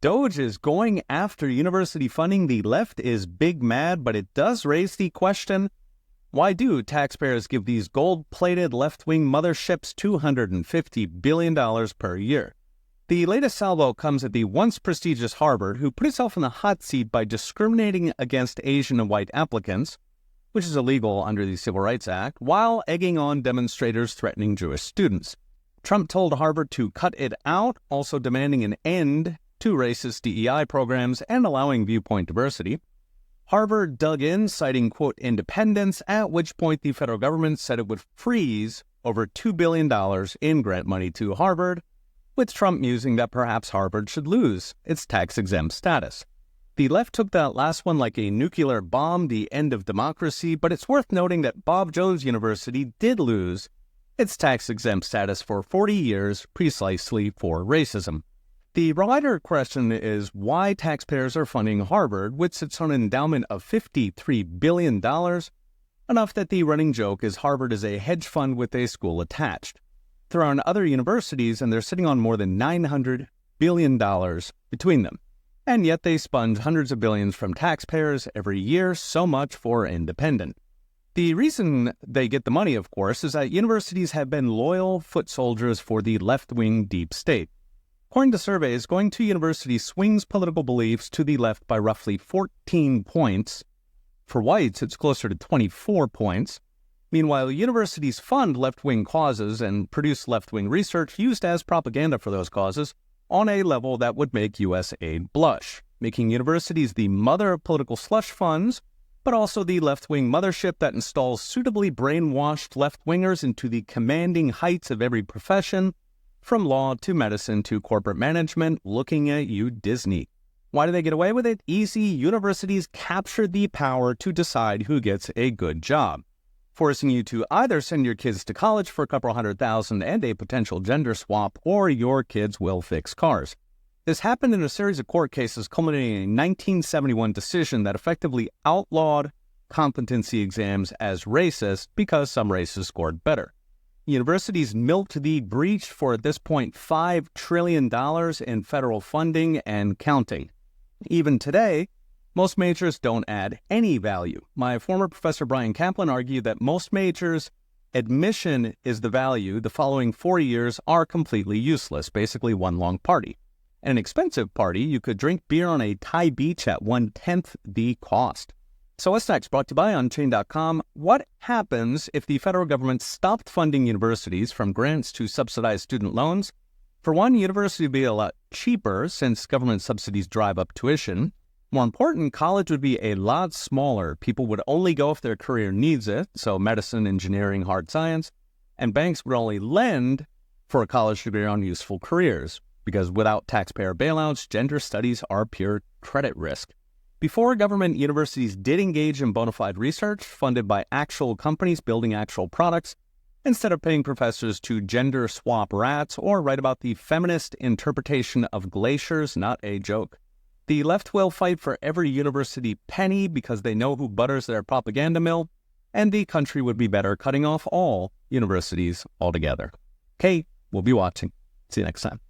Doge is going after university funding. The left is big mad, but it does raise the question, why do taxpayers give these gold-plated left-wing motherships $250 billion per year? The latest salvo comes at the once prestigious Harvard, who put itself in the hot seat by discriminating against Asian and white applicants, which is illegal under the Civil Rights Act, while egging on demonstrators threatening Jewish students. Trump told Harvard to cut it out, also demanding an end to racist DEI programs and allowing viewpoint diversity. Harvard dug in, citing, quote, independence, at which point the federal government said it would freeze over $2 billion in grant money to Harvard, with Trump musing that perhaps Harvard should lose its tax-exempt status. The left took that last one like a nuclear bomb, the end of democracy, but it's worth noting that Bob Jones University did lose its tax-exempt status for 40 years precisely for racism. The wider question is why taxpayers are funding Harvard, which sits on an endowment of $53 billion, enough that the running joke is Harvard is a hedge fund with a school attached. There are other universities, and they're sitting on more than $900 billion between them. And yet they sponge hundreds of billions from taxpayers every year, so much for independent. The reason they get the money, of course, is that universities have been loyal foot soldiers for the left-wing deep state. According to surveys, going to university swings political beliefs to the left by roughly 14 points. For whites, it's closer to 24 points. Meanwhile, universities fund left-wing causes and produce left-wing research used as propaganda for those causes on a level that would make U.S. aid blush, making universities the mother of political slush funds, but also the left-wing mothership that installs suitably brainwashed left-wingers into the commanding heights of every profession, from law to medicine to corporate management. Looking at you, Disney. Why do they get away with it? Easy. Universities capture the power to decide who gets a good job, forcing you to either send your kids to college for a couple $100,000 and a potential gender swap, or your kids will fix cars. This happened in a series of court cases culminating in a 1971 decision that effectively outlawed competency exams as racist because some races scored better. Universities milked the breach for, at this point, $5 trillion in federal funding and counting. Even today, most majors don't add any value. My former professor Brian Kaplan argued that most majors' admission is the value. The following 4 years are completely useless, basically one long party. An expensive party, you could drink beer on a Thai beach at 1/10 the cost. So what's next? Brought to you by Unchained.com. What happens if the federal government stopped funding universities, from grants to subsidized student loans? For one, university would be a lot cheaper since government subsidies drive up tuition. More important, college would be a lot smaller. People would only go if their career needs it, so medicine, engineering, hard science, and banks would only lend for a college degree on useful careers, because without taxpayer bailouts, gender studies are pure credit risk. Before government, universities did engage in bona fide research funded by actual companies building actual products, instead of paying professors to gender swap rats or write about the feminist interpretation of glaciers. Not a joke. The left will fight for every university penny because they know who butters their propaganda mill, and the country would be better cutting off all universities altogether. Okay, we'll be watching. See you next time.